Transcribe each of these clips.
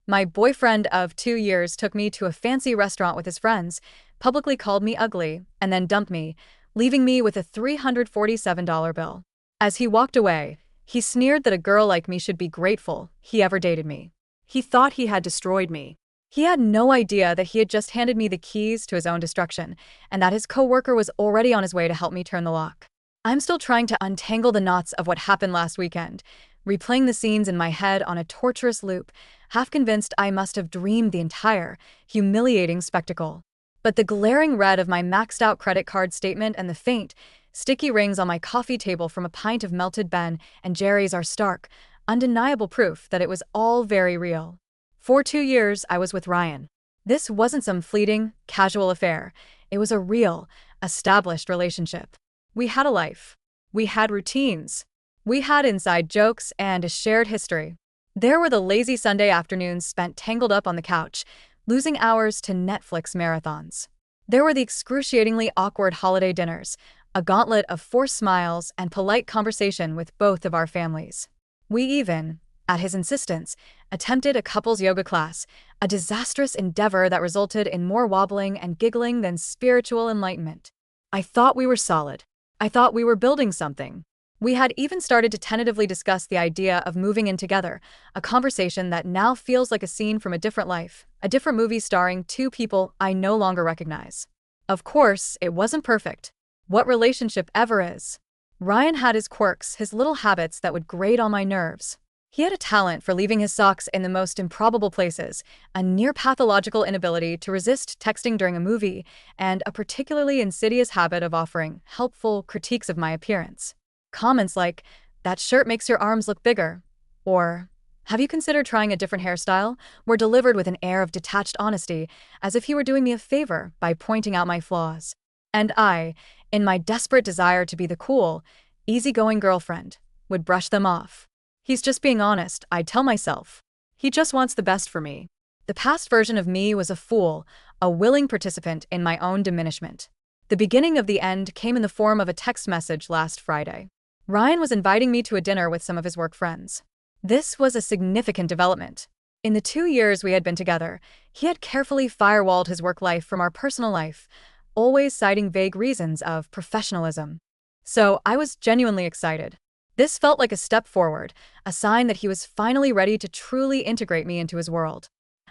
My boyfriend of 2 years took me to a fancy restaurant with his friends, publicly called me ugly, and then dumped me, leaving me with a $347 bill. As he walked away, he sneered that a girl like me should be grateful he ever dated me. He thought he had destroyed me. He had no idea that he had just handed me the keys to his own destruction, and that his coworker was already on his way to help me turn the lock. I'm still trying to untangle the knots of what happened last weekend, replaying the scenes in my head on a torturous loop, half convinced I must have dreamed the entire, humiliating spectacle. But the glaring red of my maxed-out credit card statement and the faint, sticky rings on my coffee table from a pint of melted Ben and Jerry's are stark, undeniable proof that it was all very real. For 2 years, I was with Ryan. This wasn't some fleeting, casual affair. It was a real, established relationship. We had a life. We had routines. We had inside jokes and a shared history. There were the lazy Sunday afternoons spent tangled up on the couch, losing hours to Netflix marathons. There were the excruciatingly awkward holiday dinners, a gauntlet of forced smiles and polite conversation with both of our families. We even, at his insistence, attempted a couples yoga class, a disastrous endeavor that resulted in more wobbling and giggling than spiritual enlightenment. I thought we were solid. I thought we were building something. We had even started to tentatively discuss the idea of moving in together, a conversation that now feels like a scene from a different life, a different movie starring two people I no longer recognize. Of course, it wasn't perfect. What relationship ever is? Ryan had his quirks, his little habits that would grate on my nerves. He had a talent for leaving his socks in the most improbable places, a near-pathological inability to resist texting during a movie, and a particularly insidious habit of offering helpful critiques of my appearance. Comments like, "That shirt makes your arms look bigger," or, "Have you considered trying a different hairstyle?" were delivered with an air of detached honesty, as if he were doing me a favor by pointing out my flaws. And I, in my desperate desire to be the cool, easygoing girlfriend, would brush them off. He's just being honest, I'd tell myself. He just wants the best for me. The past version of me was a fool, a willing participant in my own diminishment. The beginning of the end came in the form of a text message last Friday. Ryan was inviting me to a dinner with some of his work friends. This was a significant development. In the 2 years we had been together, he had carefully firewalled his work life from our personal life, always citing vague reasons of professionalism. So I was genuinely excited. This felt like a step forward, a sign that he was finally ready to truly integrate me into his world.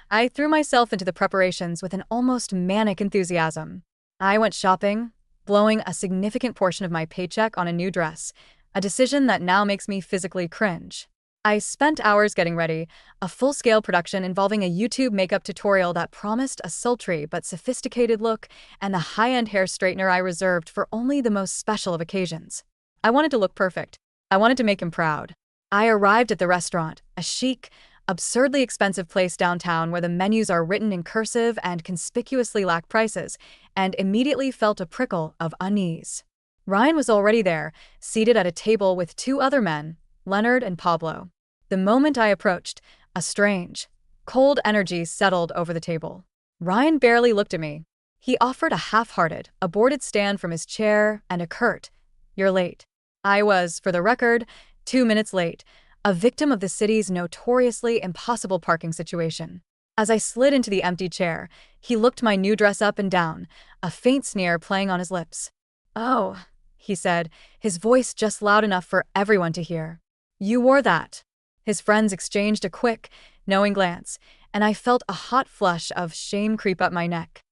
I threw myself into the preparations with an almost manic enthusiasm. I went shopping, blowing a significant portion of my paycheck on a new dress, a decision that now makes me physically cringe. I spent hours getting ready, a full-scale production involving a YouTube makeup tutorial that promised a sultry but sophisticated look and the high-end hair straightener I reserved for only the most special of occasions. I wanted to look perfect. I wanted to make him proud. I arrived at the restaurant, a chic, absurdly expensive place downtown where the menus are written in cursive and conspicuously lack prices, and immediately felt a prickle of unease. Ryan was already there, seated at a table with two other men, Leonard and Pablo. The moment I approached, a strange, cold energy settled over the table. Ryan barely looked at me. He offered a half-hearted, aborted stand from his chair and a curt, "You're late." I was, for the record, 2 minutes late, a victim of the city's notoriously impossible parking situation. As I slid into the empty chair, he looked my new dress up and down, a faint sneer playing on his lips. "Oh," he said, his voice just loud enough for everyone to hear. "You wore that." His friends exchanged a quick, knowing glance, and I felt a hot flush of shame creep up my neck.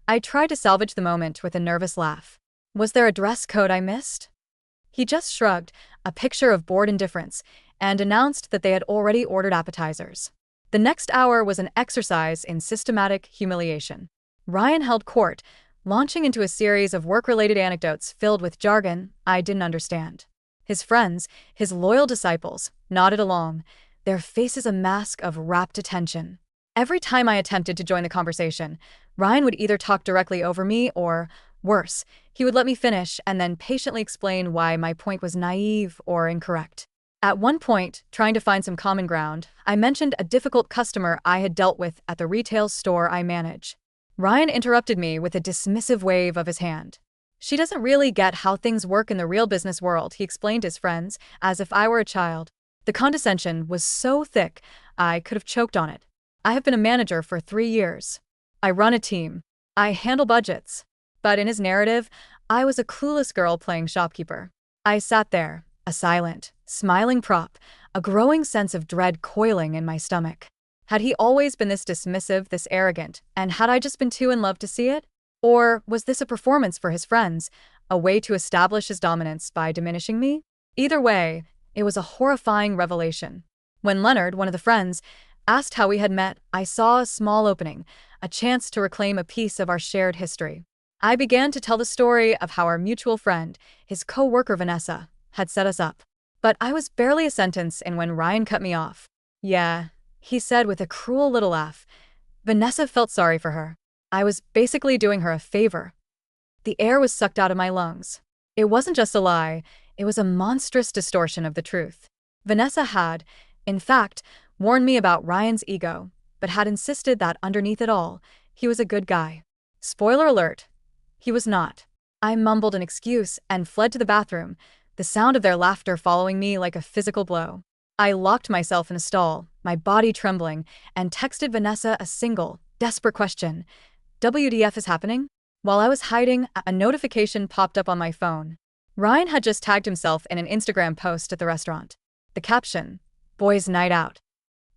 I tried to salvage the moment with a nervous laugh. Was there a dress code I missed? He just shrugged, a picture of bored indifference, and announced that they had already ordered appetizers. The next hour was an exercise in systematic humiliation. Ryan held court, launching into a series of work-related anecdotes filled with jargon I didn't understand. His friends, his loyal disciples, nodded along, their faces a mask of rapt attention. Every time I attempted to join the conversation, Ryan would either talk directly over me or, worse, he would let me finish and then patiently explain why my point was naive or incorrect. At one point, trying to find some common ground, I mentioned a difficult customer I had dealt with at the retail store I manage. Ryan interrupted me with a dismissive wave of his hand. "She doesn't really get how things work in the real business world," he explained to his friends, as if I were a child. The condescension was so thick, I could have choked on it. I have been a manager for 3 years. I run a team. I handle budgets. But in his narrative, I was a clueless girl playing shopkeeper. I sat there, a silent, smiling prop, a growing sense of dread coiling in my stomach. Had he always been this dismissive, this arrogant, and had I just been too in love to see it? Or was this a performance for his friends, a way to establish his dominance by diminishing me? Either way, it was a horrifying revelation. When Leonard, one of the friends, asked how we had met, I saw a small opening, a chance to reclaim a piece of our shared history. I began to tell the story of how our mutual friend, his coworker Vanessa, had set us up. But I was barely a sentence in when Ryan cut me off. Yeah, he said with a cruel little laugh. Vanessa felt sorry for her. I was basically doing her a favor. The air was sucked out of my lungs. It wasn't just a lie, it was a monstrous distortion of the truth. Vanessa had, in fact, warned me about Ryan's ego, but had insisted that underneath it all, he was a good guy. Spoiler alert, he was not. I mumbled an excuse and fled to the bathroom, the sound of their laughter following me like a physical blow. I locked myself in a stall, my body trembling, and texted Vanessa a single, desperate question. WTF is happening? While I was hiding, a notification popped up on my phone. Ryan had just tagged himself in an Instagram post at the restaurant. The caption, "Boys' night out."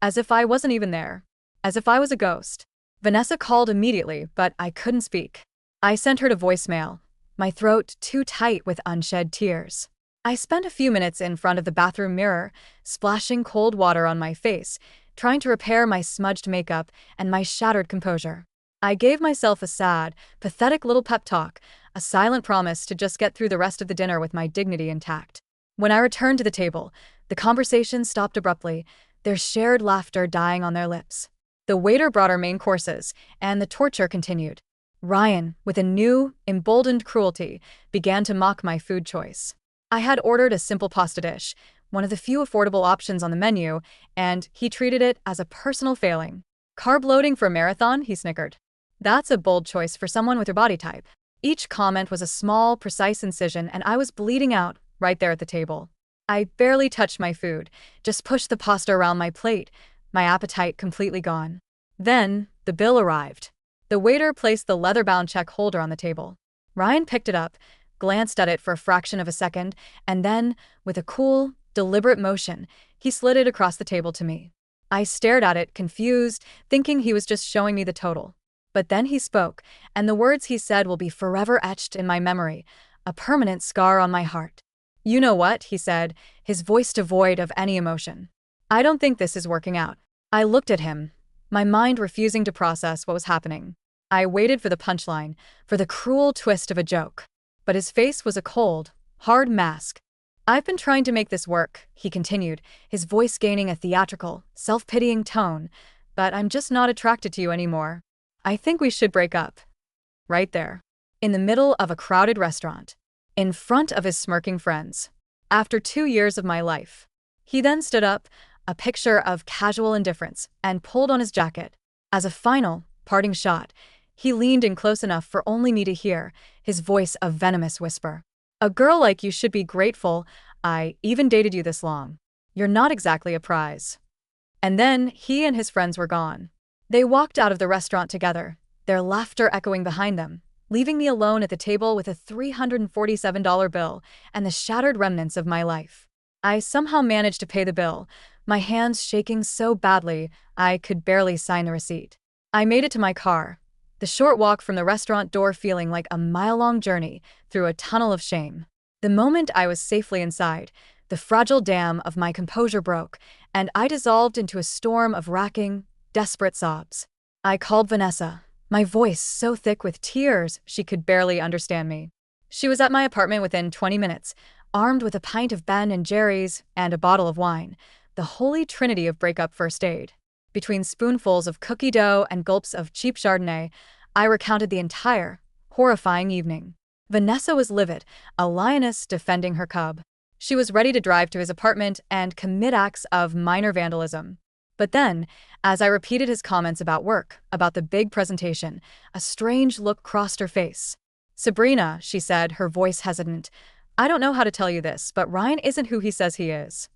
As if I wasn't even there. As if I was a ghost. Vanessa called immediately, but I couldn't speak. I sent her to voicemail, my throat too tight with unshed tears. I spent a few minutes in front of the bathroom mirror, splashing cold water on my face, trying to repair my smudged makeup and my shattered composure. I gave myself a sad, pathetic little pep talk, a silent promise to just get through the rest of the dinner with my dignity intact. When I returned to the table, the conversation stopped abruptly, their shared laughter dying on their lips. The waiter brought our main courses, and the torture continued. Ryan, with a new, emboldened cruelty, began to mock my food choice. I had ordered a simple pasta dish, one of the few affordable options on the menu, and he treated it as a personal failing. Carb loading for a marathon, he snickered. That's a bold choice for someone with your body type. Each comment was a small, precise incision, and I was bleeding out, right there at the table. I barely touched my food, just pushed the pasta around my plate, my appetite completely gone. Then, the bill arrived. The waiter placed the leather-bound check holder on the table. Ryan picked it up, glanced at it for a fraction of a second, and then, with a cool, deliberate motion, he slid it across the table to me. I stared at it, confused, thinking he was just showing me the total. But then he spoke, and the words he said will be forever etched in my memory, a permanent scar on my heart. "You know what?" he said, his voice devoid of any emotion. "I don't think this is working out." I looked at him, my mind refusing to process what was happening. I waited for the punchline, for the cruel twist of a joke. But his face was a cold, hard mask. "I've been trying to make this work," he continued, his voice gaining a theatrical, self-pitying tone, "but I'm just not attracted to you anymore. I think we should break up." Right there. In the middle of a crowded restaurant. In front of his smirking friends. After 2 years of my life. He then stood up, a picture of casual indifference, and pulled on his jacket. As a final, parting shot, he leaned in close enough for only me to hear, his voice a venomous whisper. "A girl like you should be grateful I even dated you this long. You're not exactly a prize." And then he and his friends were gone. They walked out of the restaurant together, their laughter echoing behind them, leaving me alone at the table with a $347 bill and the shattered remnants of my life. I somehow managed to pay the bill, my hands shaking so badly I could barely sign the receipt. I made it to my car, the short walk from the restaurant door feeling like a mile-long journey through a tunnel of shame. The moment I was safely inside, the fragile dam of my composure broke, and I dissolved into a storm of racking, desperate sobs. I called Vanessa, my voice so thick with tears she could barely understand me. She was at my apartment within 20 minutes, armed with a pint of Ben & Jerry's and a bottle of wine, the holy trinity of breakup first aid. Between spoonfuls of cookie dough and gulps of cheap Chardonnay, I recounted the entire, horrifying evening. Vanessa was livid, a lioness defending her cub. She was ready to drive to his apartment and commit acts of minor vandalism. But then, as I repeated his comments about work, about the big presentation, a strange look crossed her face. "Sabrina," she said, her voice hesitant, "I don't know how to tell you this, but Ryan isn't who he says he is."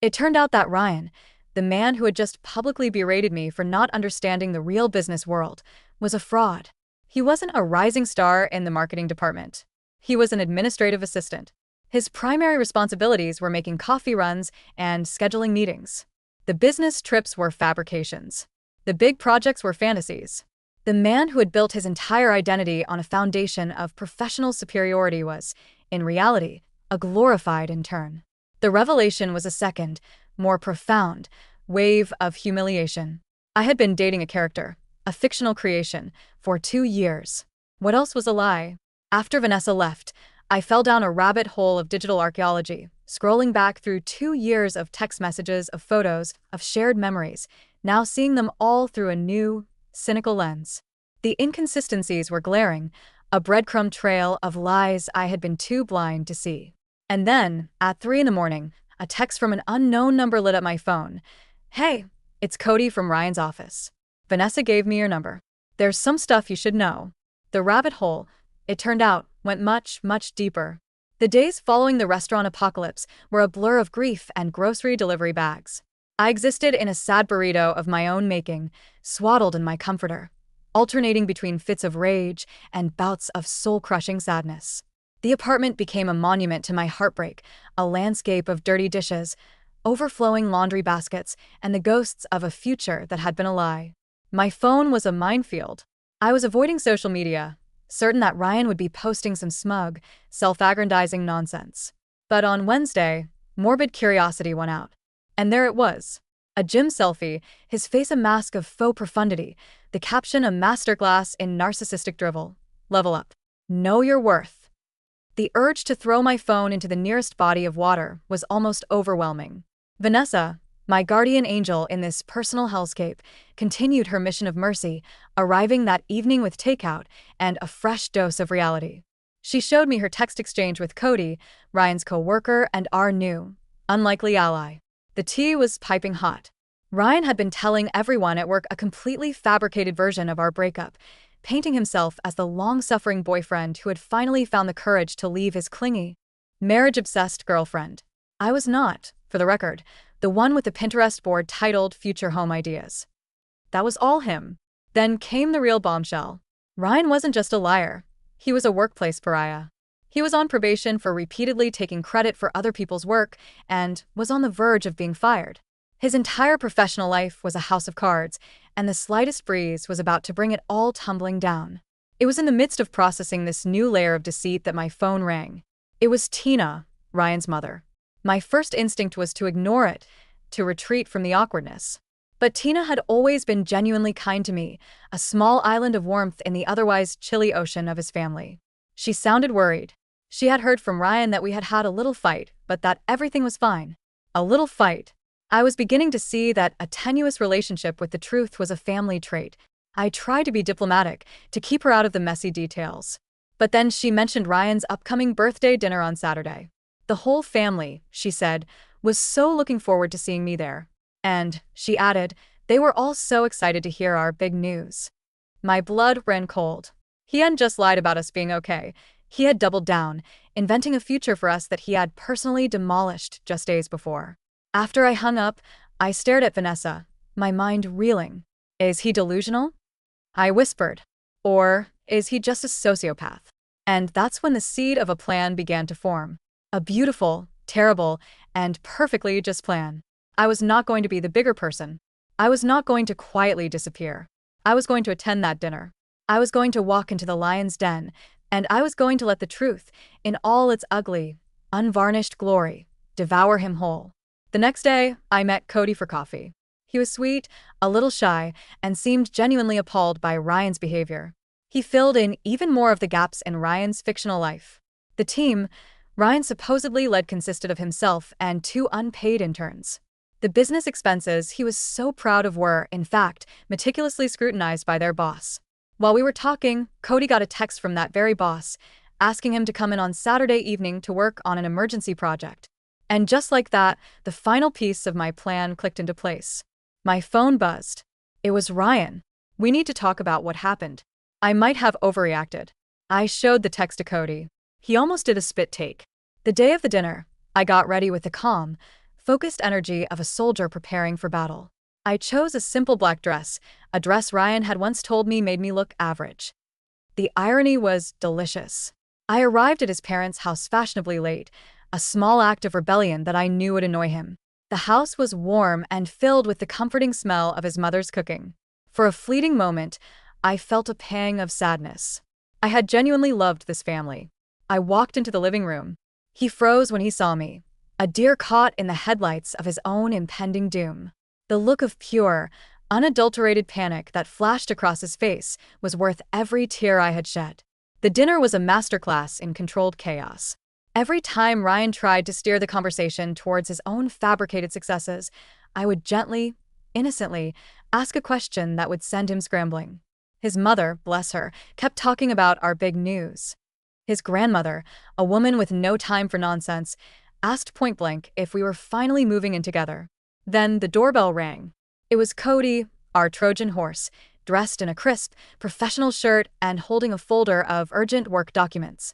It turned out that Ryan, The man who had just publicly berated me for not understanding the real business world was a fraud. He wasn't a rising star in the marketing department. He was an administrative assistant. His primary responsibilities were making coffee runs and scheduling meetings. The business trips were fabrications. The big projects were fantasies. The man who had built his entire identity on a foundation of professional superiority was, in reality, a glorified intern. The revelation was a second, more profound, wave of humiliation. I had been dating a character, a fictional creation, for 2 years. What else was a lie? After Vanessa left, I fell down a rabbit hole of digital archaeology, scrolling back through 2 years of text messages, of photos, of shared memories, now seeing them all through a new, cynical lens. The inconsistencies were glaring, a breadcrumb trail of lies I had been too blind to see. And then, at 3 a.m, a text from an unknown number lit up my phone. "Hey, it's Cody from Ryan's office. Vanessa gave me your number. There's some stuff you should know." The rabbit hole, it turned out, went much, much deeper. The days following the restaurant apocalypse were a blur of grief and grocery delivery bags. I existed in a sad burrito of my own making, swaddled in my comforter, alternating between fits of rage and bouts of soul-crushing sadness. The apartment became a monument to my heartbreak, a landscape of dirty dishes, overflowing laundry baskets, and the ghosts of a future that had been a lie. My phone was a minefield. I was avoiding social media, certain that Ryan would be posting some smug, self-aggrandizing nonsense. But on Wednesday, morbid curiosity won out. And there it was. A gym selfie, his face a mask of faux profundity, the caption a masterclass in narcissistic drivel. Level up. Know your worth. The urge to throw my phone into the nearest body of water was almost overwhelming. Vanessa, my guardian angel in this personal hellscape, continued her mission of mercy, arriving that evening with takeout and a fresh dose of reality. She showed me her text exchange with Cody, Ryan's coworker and our new, unlikely ally. The tea was piping hot. Ryan had been telling everyone at work a completely fabricated version of our breakup, painting himself as the long-suffering boyfriend who had finally found the courage to leave his clingy, marriage-obsessed girlfriend. I was not, for the record, the one with the Pinterest board titled Future Home Ideas. That was all him. Then came the real bombshell. Ryan wasn't just a liar. He was a workplace pariah. He was on probation for repeatedly taking credit for other people's work and was on the verge of being fired. His entire professional life was a house of cards, and the slightest breeze was about to bring it all tumbling down. It was in the midst of processing this new layer of deceit that my phone rang. It was Tina, Ryan's mother. My first instinct was to ignore it, to retreat from the awkwardness. But Tina had always been genuinely kind to me, a small island of warmth in the otherwise chilly ocean of his family. She sounded worried. She had heard from Ryan that we had had a little fight, but that everything was fine. A little fight. I was beginning to see that a tenuous relationship with the truth was a family trait. I tried to be diplomatic, to keep her out of the messy details. But then she mentioned Ryan's upcoming birthday dinner on Saturday. The whole family, she said, was so looking forward to seeing me there. And, she added, they were all so excited to hear our big news. My blood ran cold. He hadn't just lied about us being okay. He had doubled down, inventing a future for us that he had personally demolished just days before. After I hung up, I stared at Vanessa, my mind reeling. Is he delusional? I whispered. Or is he just a sociopath? And that's when the seed of a plan began to form. A beautiful, terrible, and perfectly just plan. I was not going to be the bigger person. I was not going to quietly disappear. I was going to attend that dinner. I was going to walk into the lion's den, and I was going to let the truth, in all its ugly, unvarnished glory, devour him whole. The next day, I met Cody for coffee. He was sweet, a little shy, and seemed genuinely appalled by Ryan's behavior. He filled in even more of the gaps in Ryan's fictional life. The team Ryan supposedly led consisted of himself and 2 unpaid interns. The business expenses he was so proud of were, in fact, meticulously scrutinized by their boss. While we were talking, Cody got a text from that very boss, asking him to come in on Saturday evening to work on an emergency project. And just like that, the final piece of my plan clicked into place. My phone buzzed. It was Ryan. We need to talk about what happened. I might have overreacted. I showed the text to Cody. He almost did a spit take. The day of the dinner, I got ready with a calm, focused energy of a soldier preparing for battle. I chose a simple black dress, a dress Ryan had once told me made me look average. The irony was delicious. I arrived at his parents' house fashionably late, a small act of rebellion that I knew would annoy him. The house was warm and filled with the comforting smell of his mother's cooking. For a fleeting moment, I felt a pang of sadness. I had genuinely loved this family. I walked into the living room. He froze when he saw me, a deer caught in the headlights of his own impending doom. The look of pure, unadulterated panic that flashed across his face was worth every tear I had shed. The dinner was a masterclass in controlled chaos. Every time Ryan tried to steer the conversation towards his own fabricated successes, I would gently, innocently, ask a question that would send him scrambling. His mother, bless her, kept talking about our big news. His grandmother, a woman with no time for nonsense, asked point-blank if we were finally moving in together. Then the doorbell rang. It was Cody, our Trojan horse, dressed in a crisp, professional shirt and holding a folder of urgent work documents.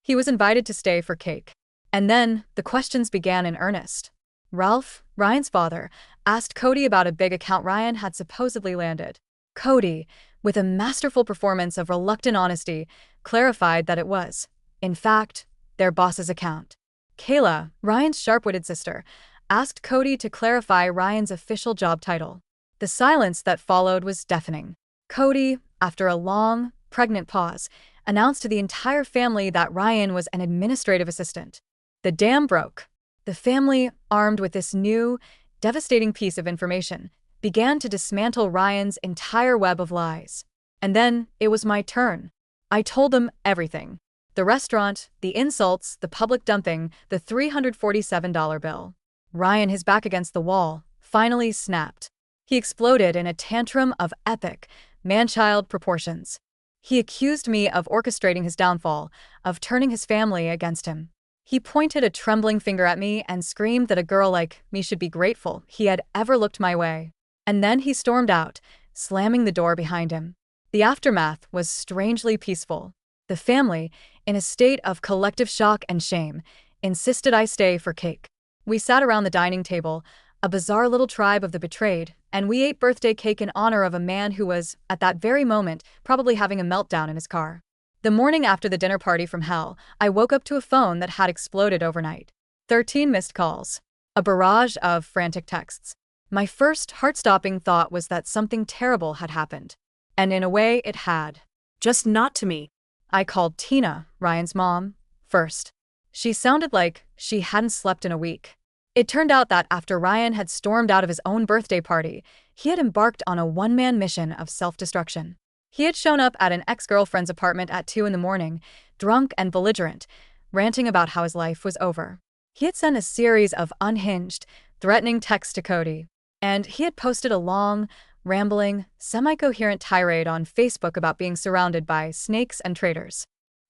He was invited to stay for cake. And then the questions began in earnest. Ralph, Ryan's father, asked Cody about a big account Ryan had supposedly landed. Cody, with a masterful performance of reluctant honesty, clarified that it was, in fact, their boss's account. Kayla, Ryan's sharp-witted sister, asked Cody to clarify Ryan's official job title. The silence that followed was deafening. Cody, after a long, pregnant pause, announced to the entire family that Ryan was an administrative assistant. The dam broke. The family, armed with this new, devastating piece of information, began to dismantle Ryan's entire web of lies. And then it was my turn. I told them everything. The restaurant, the insults, the public dumping, the $347 bill. Ryan, his back against the wall, finally snapped. He exploded in a tantrum of epic, man-child proportions. He accused me of orchestrating his downfall, of turning his family against him. He pointed a trembling finger at me and screamed that a girl like me should be grateful he had ever looked my way. And then he stormed out, slamming the door behind him. The aftermath was strangely peaceful. The family, in a state of collective shock and shame, insisted I stay for cake. We sat around the dining table, a bizarre little tribe of the betrayed, and we ate birthday cake in honor of a man who was, at that very moment, probably having a meltdown in his car. The morning after the dinner party from hell, I woke up to a phone that had exploded overnight. 13 missed calls. A barrage of frantic texts. My first heart-stopping thought was that something terrible had happened. And in a way, it had. Just not to me. I called Tina, Ryan's mom, first. She sounded like she hadn't slept in a week. It turned out that after Ryan had stormed out of his own birthday party, he had embarked on a one-man mission of self-destruction. He had shown up at an ex-girlfriend's apartment at 2 a.m, drunk and belligerent, ranting about how his life was over. He had sent a series of unhinged, threatening texts to Cody, and he had posted a long, rambling, semi-coherent tirade on Facebook about being surrounded by snakes and traitors.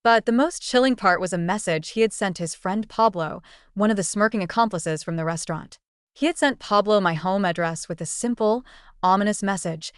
But the most chilling part was a message he had sent his friend Pablo, one of the smirking accomplices from the restaurant. He had sent Pablo my home address with a simple, ominous message: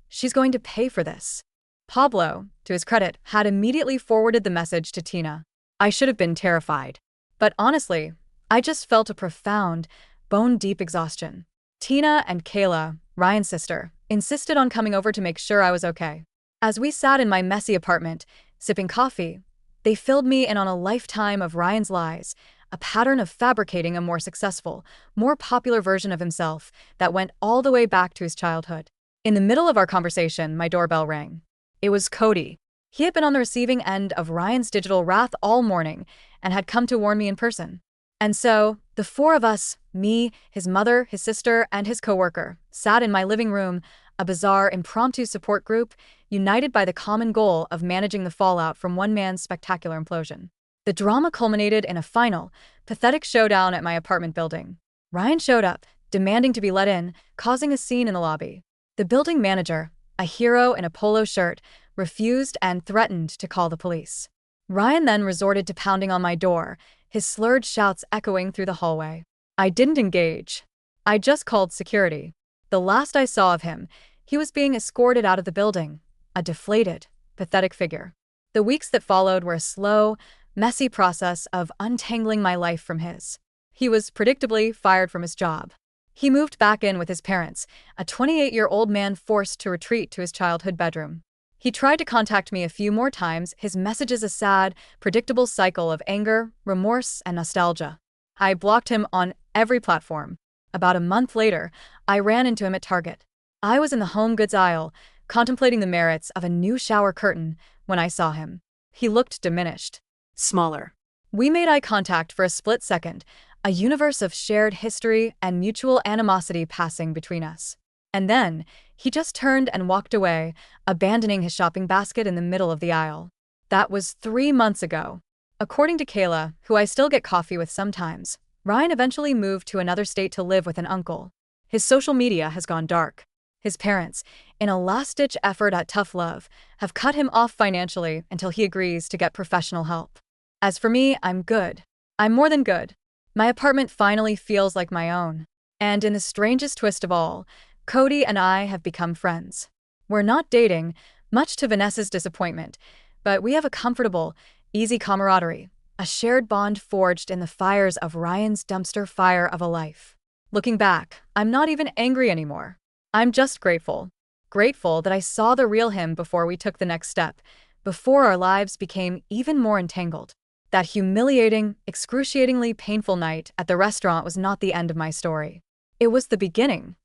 "She's going to pay for this." Pablo, to his credit, had immediately forwarded the message to Tina. I should have been terrified. But honestly, I just felt a profound, bone-deep exhaustion. Tina and Kayla, Ryan's sister, insisted on coming over to make sure I was okay. As we sat in my messy apartment, sipping coffee, they filled me in on a lifetime of Ryan's lies, a pattern of fabricating a more successful, more popular version of himself that went all the way back to his childhood. In the middle of our conversation, my doorbell rang. It was Cody. He had been on the receiving end of Ryan's digital wrath all morning and had come to warn me in person. And so, the four of us, me, his mother, his sister, and his coworker, sat in my living room, a bizarre impromptu support group, united by the common goal of managing the fallout from one man's spectacular implosion. The drama culminated in a final, pathetic showdown at my apartment building. Ryan showed up, demanding to be let in, causing a scene in the lobby. The building manager, a hero in a polo shirt, refused and threatened to call the police. Ryan then resorted to pounding on my door, his slurred shouts echoing through the hallway. I didn't engage. I just called security. The last I saw of him, he was being escorted out of the building, a deflated, pathetic figure. The weeks that followed were a slow, messy process of untangling my life from his. He was predictably fired from his job. He moved back in with his parents, a 28-year-old man forced to retreat to his childhood bedroom. He tried to contact me a few more times, his messages a sad, predictable cycle of anger, remorse, and nostalgia. I blocked him on every platform. About a month later, I ran into him at Target. I was in the home goods aisle, contemplating the merits of a new shower curtain, when I saw him. He looked diminished. Smaller. We made eye contact for a split second, a universe of shared history and mutual animosity passing between us. And then, he just turned and walked away, abandoning his shopping basket in the middle of the aisle. That was 3 months ago. According to Kayla, who I still get coffee with sometimes, Ryan eventually moved to another state to live with an uncle. His social media has gone dark. His parents, in a last-ditch effort at tough love, have cut him off financially until he agrees to get professional help. As for me, I'm good. I'm more than good. My apartment finally feels like my own. And in the strangest twist of all, Cody and I have become friends. We're not dating, much to Vanessa's disappointment, but we have a comfortable, easy camaraderie, a shared bond forged in the fires of Ryan's dumpster fire of a life. Looking back, I'm not even angry anymore. I'm just grateful. Grateful that I saw the real him before we took the next step, before our lives became even more entangled. That humiliating, excruciatingly painful night at the restaurant was not the end of my story. It was the beginning.